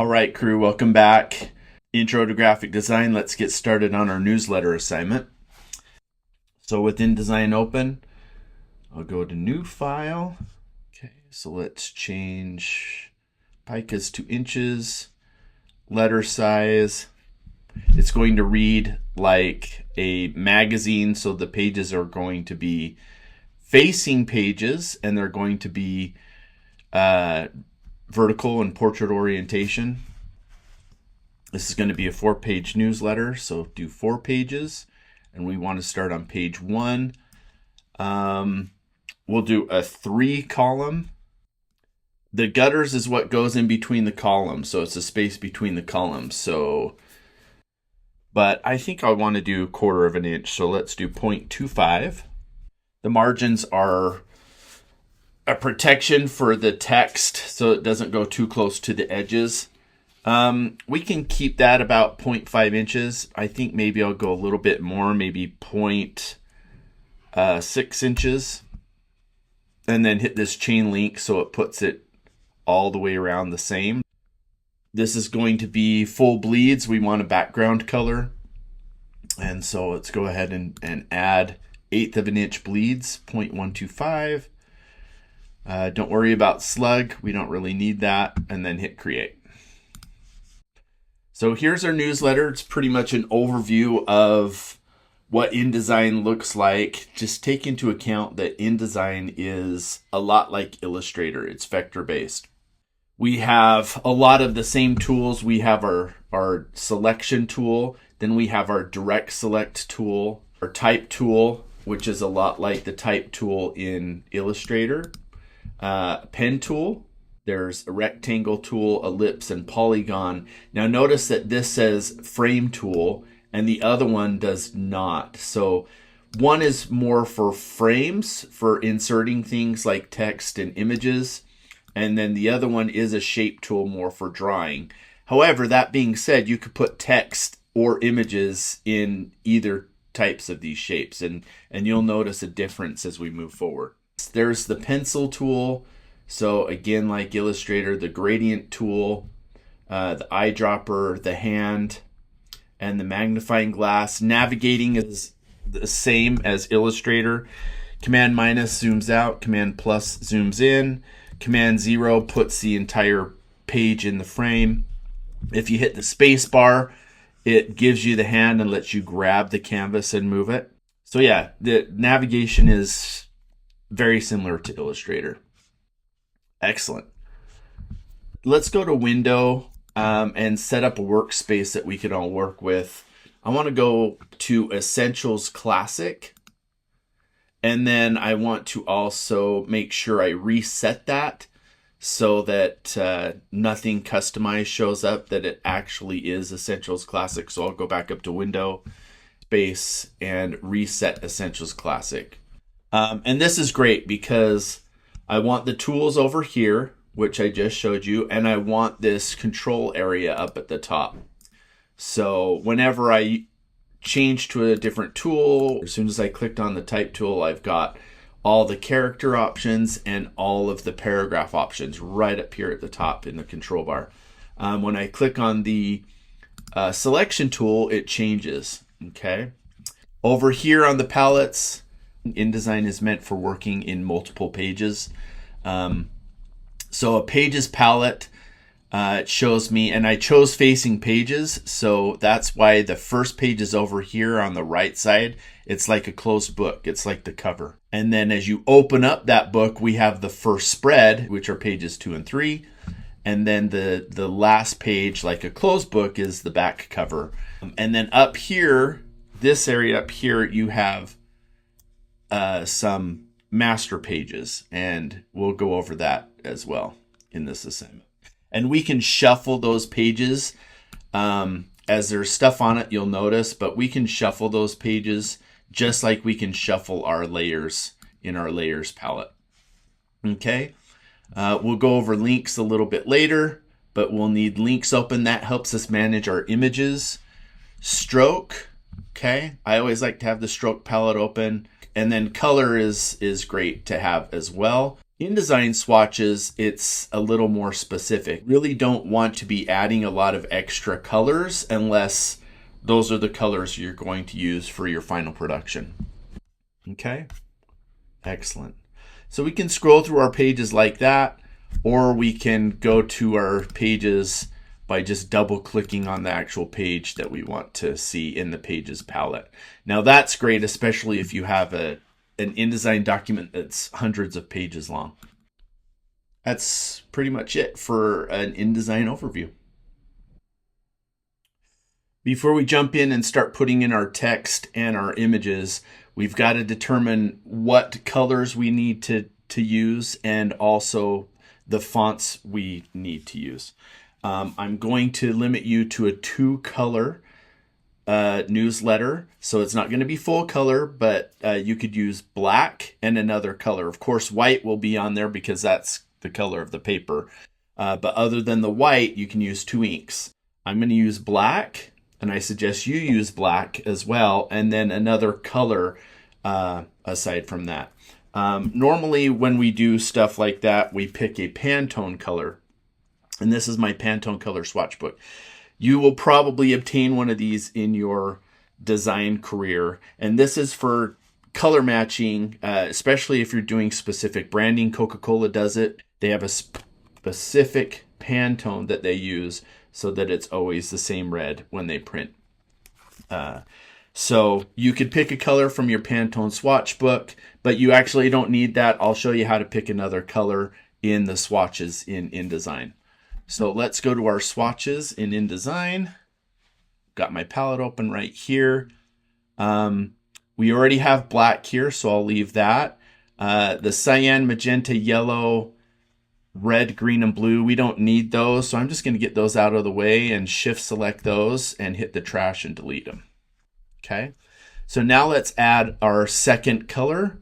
All right, crew, welcome back. Intro to graphic design. Let's get started on our newsletter assignment. So with InDesign open, I'll go to new file. Okay, so let's change picas to inches, letter size. It's going to read like a magazine, so the pages are going to be facing pages and they're going to be vertical and portrait orientation. This is going to be a 4-page newsletter, so do 4 pages, and we want to start on page 1. We'll do a 3-column. The gutters is what goes in between the columns, so it's a space between the columns. But I think I want to do 1/4 of an inch, so let's do 0.25. The margins are a protection for the text so it doesn't go too close to the edges. We can keep that about 0.5 inches. I think maybe I'll go a little bit more, maybe 0.6 inches. And then hit this chain link so it puts it all the way around the same. This is going to be full bleeds. We want a background color. And so let's go ahead and add 1/8 of an inch bleeds, 0.125. Don't worry about slug. We don't really need that. And then hit create. So here's our newsletter. It's pretty much an overview of what InDesign looks like. Just take into account that InDesign is a lot like Illustrator. It's vector-based. We have a lot of the same tools. We have our selection tool. Then we have our direct select tool, our type tool, which is a lot like the type tool in Illustrator. Pen tool. There's a rectangle tool, ellipse, and polygon. Now notice that this says frame tool and the other one does not. So one is more for frames, for inserting things like text and images. And then the other one is a shape tool more for drawing. However, that being said, you could put text or images in either types of these shapes. And you'll notice a difference as we move forward. There's the pencil tool. So again, like Illustrator, the gradient tool, the eyedropper, the hand, and the magnifying glass. Navigating is the same as Illustrator. Command minus zooms out, Command plus zooms in. Command 0 puts the entire page in the frame. If you hit the space bar, it gives you the hand and lets you grab the canvas and move it. So yeah, the navigation is very similar to Illustrator. Excellent. Let's go to Window and set up a workspace that we can all work with. I want to go to Essentials Classic. And then I want to also make sure I reset that so that nothing customized shows up, that it actually is Essentials Classic. So I'll go back up to Window, Space, and reset Essentials Classic. And this is great because I want the tools over here, which I just showed you, and I want this control area up at the top. So whenever I change to a different tool, as soon as I clicked on the type tool, I've got all the character options and all of the paragraph options right up here at the top in the control bar. When I click on the selection tool, it changes. Okay. Over here on the palettes, InDesign is meant for working in multiple pages. So a pages palette, it shows me, and I chose facing pages, so that's why the first page is over here on the right side. It's like a closed book. It's like the cover. And then as you open up that book, we have the first spread, which are pages 2 and 3. And then the last page, like a closed book, is the back cover. And then up here, this area up here, you have some master pages, and we'll go over that as well in this assignment. And we can shuffle those pages as there's stuff on it, you'll notice, but we can shuffle those pages just like we can shuffle our layers in our layers palette. Okay, we'll go over links a little bit later, but we'll need links open. That helps us manage our images. Stroke, okay, I always like to have the stroke palette open. And then color is great to have as well. InDesign swatches, it's a little more specific. Really don't want to be adding a lot of extra colors unless those are the colors you're going to use for your final production. Okay, excellent. So we can scroll through our pages like that, or we can go to our pages by just double clicking on the actual page that we want to see in the pages palette. Now that's great, especially if you have an InDesign document that's hundreds of pages long. That's pretty much it for an InDesign overview. Before we jump in and start putting in our text and our images, we've got to determine what colors we need to use and also the fonts we need to use. I'm going to limit you to a 2-color newsletter. So it's not going to be full color, but you could use black and another color. Of course, white will be on there because that's the color of the paper. But other than the white, you can use 2 inks. I'm going to use black, and I suggest you use black as well, and then another color aside from that. Normally when we do stuff like that, we pick a Pantone color. And this is my Pantone color swatch book. You will probably obtain one of these in your design career. And this is for color matching, especially if you're doing specific branding. Coca-Cola does it. They have a specific Pantone that they use so that it's always the same red when they print. So you could pick a color from your Pantone swatch book, but you actually don't need that. I'll show you how to pick another color in the swatches in InDesign. So let's go to our swatches in InDesign. Got my palette open right here. We already have black here, so I'll leave that. The cyan, magenta, yellow, red, green, and blue, we don't need those. So I'm just going to get those out of the way and shift select those and hit the trash and delete them. Okay. So now let's add our second color.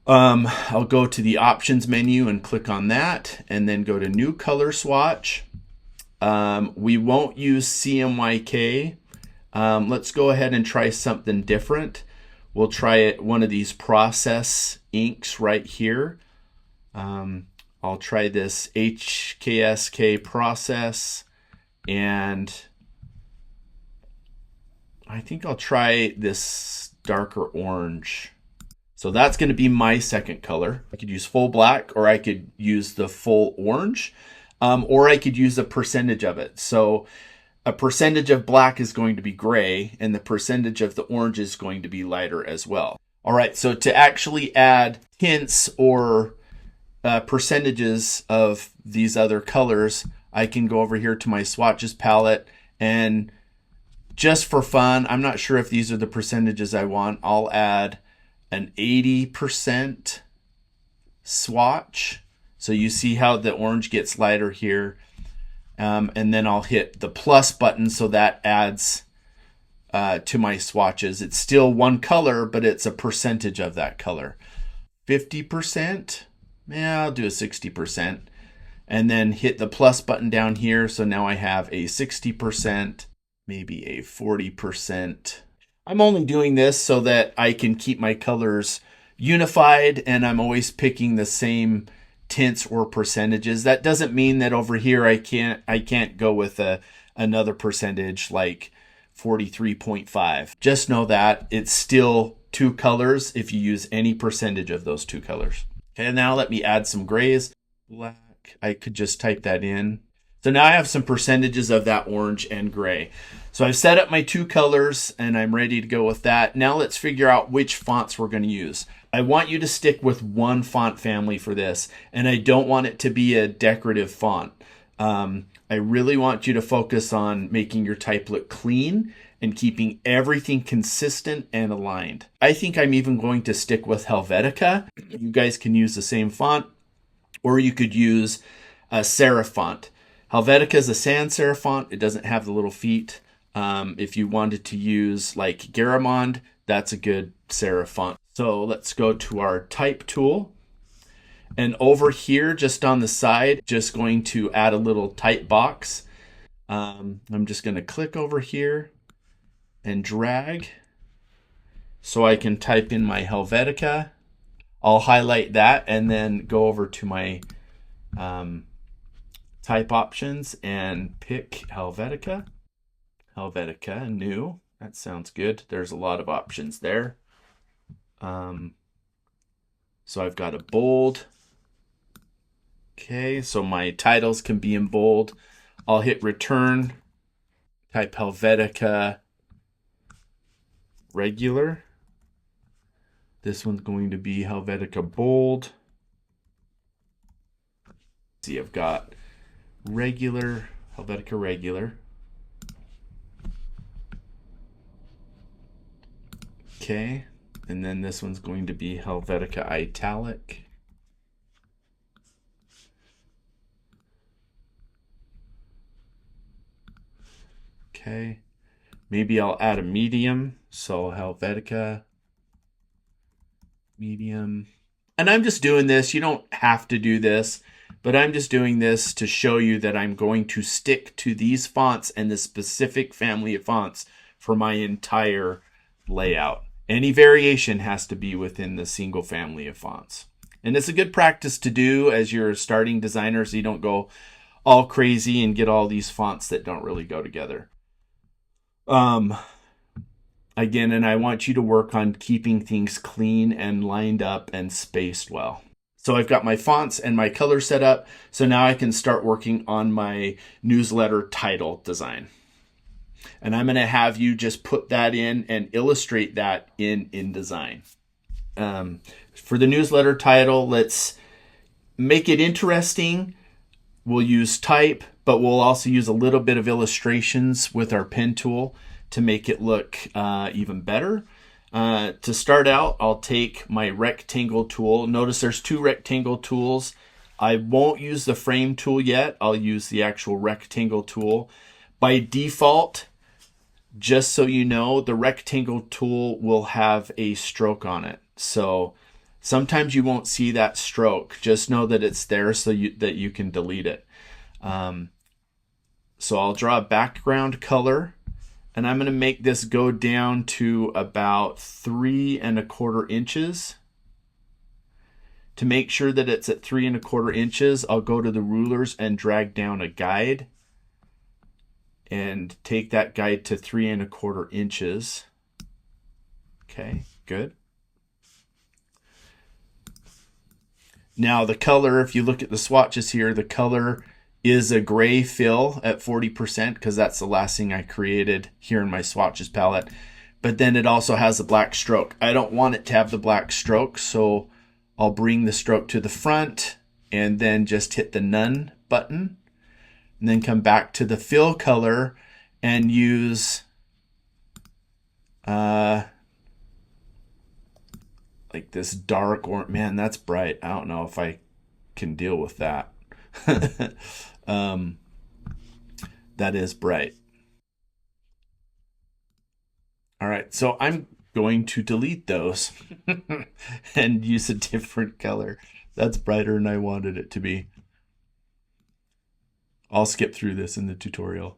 I'll go to the options menu and click on that and then go to new color swatch. We won't use CMYK. Let's go ahead and try something different. We'll try it, one of these process inks right here. I'll try this HKSK process, and I think I'll try this darker orange. So that's going to be my second color. I could use full black, or I could use the full orange, or I could use a percentage of it. So a percentage of black is going to be gray, and the percentage of the orange is going to be lighter as well. All right, so to actually add tints or percentages of these other colors, I can go over here to my swatches palette, and just for fun, I'm not sure if these are the percentages I want, I'll add an 80% swatch. So you see how the orange gets lighter here. And then I'll hit the plus button, so that adds to my swatches. It's still one color, but it's a percentage of that color. 50%, yeah, I'll do a 60%. And then hit the plus button down here. So now I have a 60%, maybe a 40%. I'm only doing this so that I can keep my colors unified, and I'm always picking the same tints or percentages. That doesn't mean that over here I can't go with another percentage like 43.5. Just know that it's still 2 colors if you use any percentage of those 2 colors. Okay, now let me add some grays. Black, I could just type that in. So now I have some percentages of that orange and gray. So I've set up my 2 colors and I'm ready to go with that. Now let's figure out which fonts we're going to use. I want you to stick with one font family for this, and I don't want it to be a decorative font. I really want you to focus on making your type look clean and keeping everything consistent and aligned. I think I'm even going to stick with Helvetica. You guys can use the same font, or you could use a serif font. Helvetica is a sans serif font. It doesn't have the little feet. If you wanted to use like Garamond, that's a good serif font. So let's go to our type tool. And over here, just on the side, just going to add a little type box. I'm just going to click over here and drag so I can type in my Helvetica. I'll highlight that and then go over to my type options and pick Helvetica. Helvetica, new. That sounds good. There's a lot of options there. So I've got a bold. Okay, so my titles can be in bold. I'll hit return, type Helvetica regular. This one's going to be Helvetica bold. See, I've got regular, Helvetica regular. Okay, and then this one's going to be Helvetica italic. Okay, maybe I'll add a medium, so Helvetica medium. And I'm just doing this, you don't have to do this, but I'm just doing this to show you that I'm going to stick to these fonts and the specific family of fonts for my entire layout. Any variation has to be within the single family of fonts. And it's a good practice to do as you're a starting designer so you don't go all crazy and get all these fonts that don't really go together. Again, and I want you to work on keeping things clean and lined up and spaced well. So I've got my fonts and my color set up. So now I can start working on my newsletter title design. And I'm going to have you just put that in and illustrate that in InDesign. For the newsletter title, let's make it interesting. We'll use type, but we'll also use a little bit of illustrations with our pen tool to make it look even better. To start out, I'll take my rectangle tool. Notice there's two rectangle tools. I won't use the frame tool yet. I'll use the actual rectangle tool. By default, just so you know, the rectangle tool will have a stroke on it. So sometimes you won't see that stroke. Just know that it's there so that you can delete it. So I'll draw a background color, and I'm going to make this go down to about 3 1/4 inches. To make sure that it's at 3 1/4 inches, I'll go to the rulers and drag down a guide and take that guide to 3 1/4 inches. Okay, good. Now the color, if you look at the swatches here, the color is a gray fill at 40% because that's the last thing I created here in my swatches palette. But then it also has a black stroke. I don't want it to have the black stroke, so I'll bring the stroke to the front and then just hit the none button. And then come back to the fill color and use like this dark orange. Man, that's bright. I don't know if I can deal with that. That is bright. All right, so I'm going to delete those and use a different color. That's brighter than I wanted it to be. I'll skip through this in the tutorial.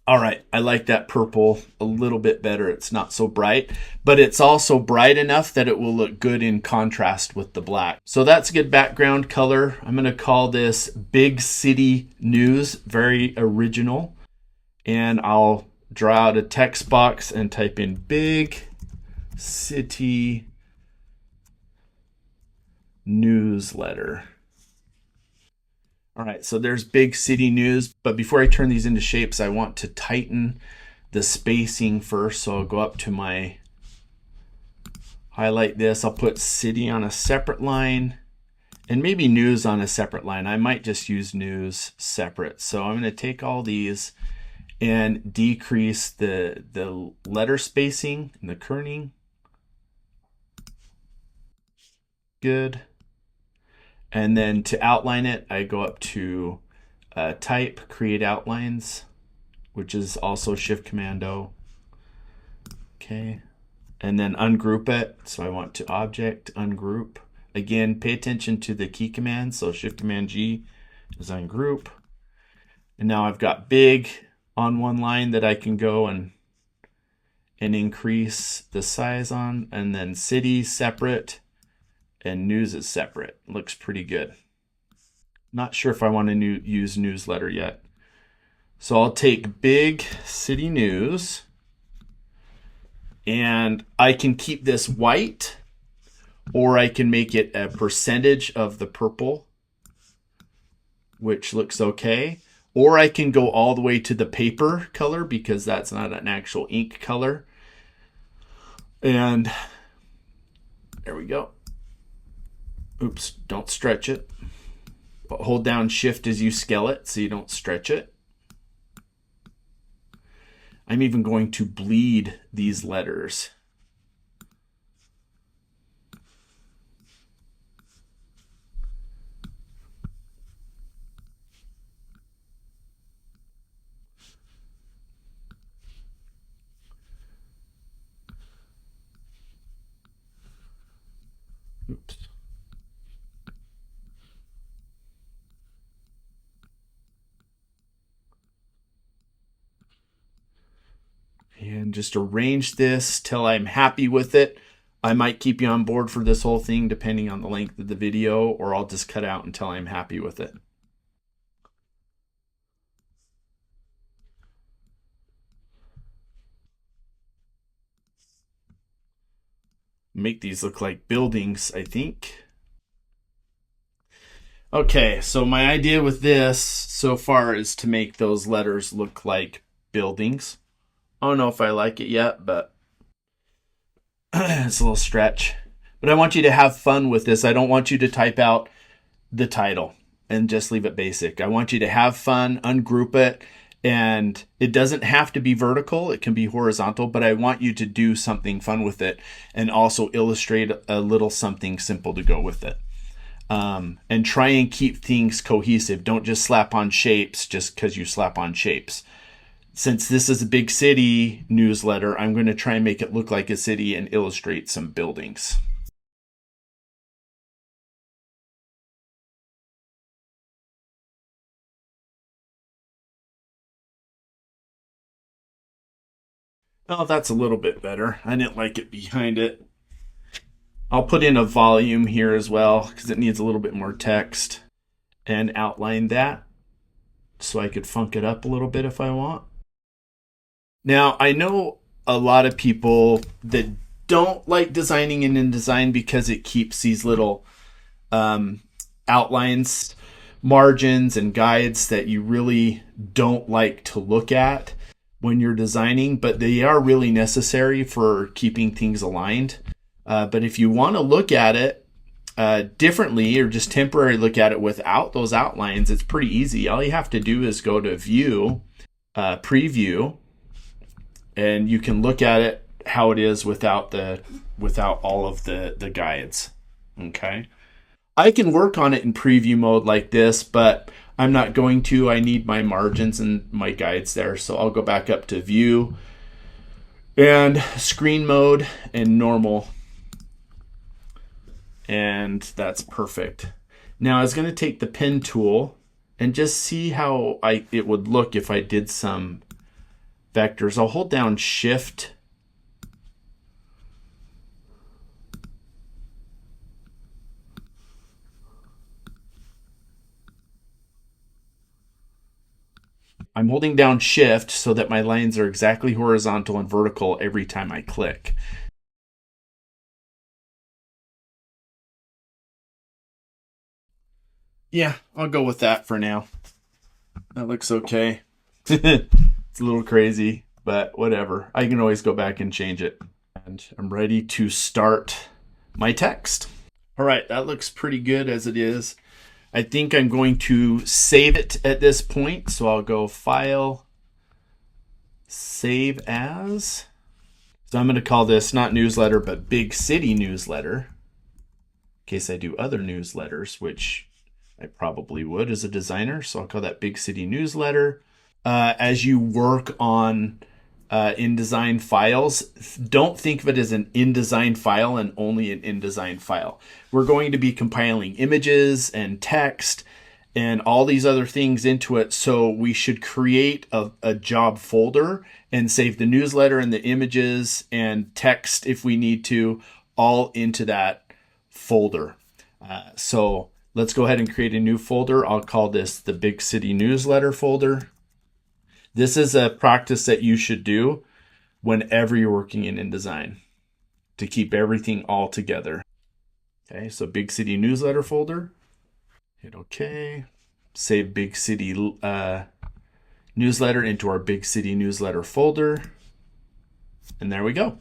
All right, I like that purple a little bit better. It's not so bright, but it's also bright enough that it will look good in contrast with the black. So that's a good background color. I'm gonna call this Big City News, very original. And I'll draw out a text box and type in Big City Newsletter. All right, so there's Big City News, but before I turn these into shapes, I want to tighten the spacing first. So I'll go up to my, highlight this, I'll put city on a separate line and maybe news on a separate line. I might just use news separate. So I'm gonna take all these and decrease the letter spacing and the kerning. Good. And then to outline it, I go up to type, create outlines, which is also Shift Command O. Okay. And then ungroup it. So I want to object, ungroup. Again, pay attention to the key command. So Shift Command G is ungroup. And now I've got big on one line that I can go and increase the size on, and then city separate and news is separate. Looks pretty good. Not sure if I want to use newsletter yet. So I'll take big city news, and I can keep this white, or I can make it a percentage of the purple, which looks okay. Or I can go all the way to the paper color because that's not an actual ink color. And there we go. Oops, don't stretch it. But hold down Shift as you scale it so you don't stretch it. I'm even going to bleed these letters. Oops. And just arrange this till I'm happy with it. I might keep you on board for this whole thing depending on the length of the video, or I'll just cut out until I'm happy with it. Make these look like buildings, I think. Okay, so my idea with this so far is to make those letters look like buildings. I don't know if I like it yet, but it's a little stretch. But I want you to have fun with this. I don't want you to type out the title and just leave it basic. I want you to have fun, ungroup it, and it doesn't have to be vertical. It can be horizontal, but I want you to do something fun with it and also illustrate a little something simple to go with it. And try and keep things cohesive. Don't just slap on shapes just because you slap on shapes. Since this is a big city newsletter, I'm going to try and make it look like a city and illustrate some buildings. Oh, that's a little bit better. I didn't like it behind it. I'll put in a volume here as well because it needs a little bit more text, and outline that so I could funk it up a little bit if I want. Now, I know a lot of people that don't like designing in InDesign because it keeps these little outlines, margins, and guides that you really don't like to look at when you're designing, but they are really necessary for keeping things aligned. But if you want to look at it differently, or just temporarily look at it without those outlines, it's pretty easy. All you have to do is go to View, Preview, and you can look at it how it is without all of the guides. Okay, I can work on it in preview mode like this, but I'm not going to. I need my margins and my guides there, so I'll go back up to View and Screen Mode and Normal, and that's perfect. Now I was going to take the pen tool and just see how it would look if I did some vectors. I'll hold down Shift I'm holding down Shift so that my lines are exactly horizontal and vertical every time I click. Yeah, I'll go with that for now. That looks okay. It's a little crazy, but whatever. I can always go back and change it. And I'm ready to start my text. All right, that looks pretty good as it is. I think I'm going to save it at this point. So I'll go File, Save As. So I'm going to call this not newsletter, but Big City Newsletter, in case I do other newsletters, which I probably would as a designer. So I'll call that Big City Newsletter. As you work on InDesign files, don't think of it as an InDesign file and only an InDesign file. We're going to be compiling images and text and all these other things into it. So we should create a job folder and save the newsletter and the images and text if we need to, all into that folder. So let's go ahead and create a new folder. I'll call this the Big City Newsletter folder. This is a practice that you should do whenever you're working in InDesign to keep everything all together. Okay, so Big City Newsletter folder. Hit OK. Save Big City Newsletter into our Big City Newsletter folder. And there we go.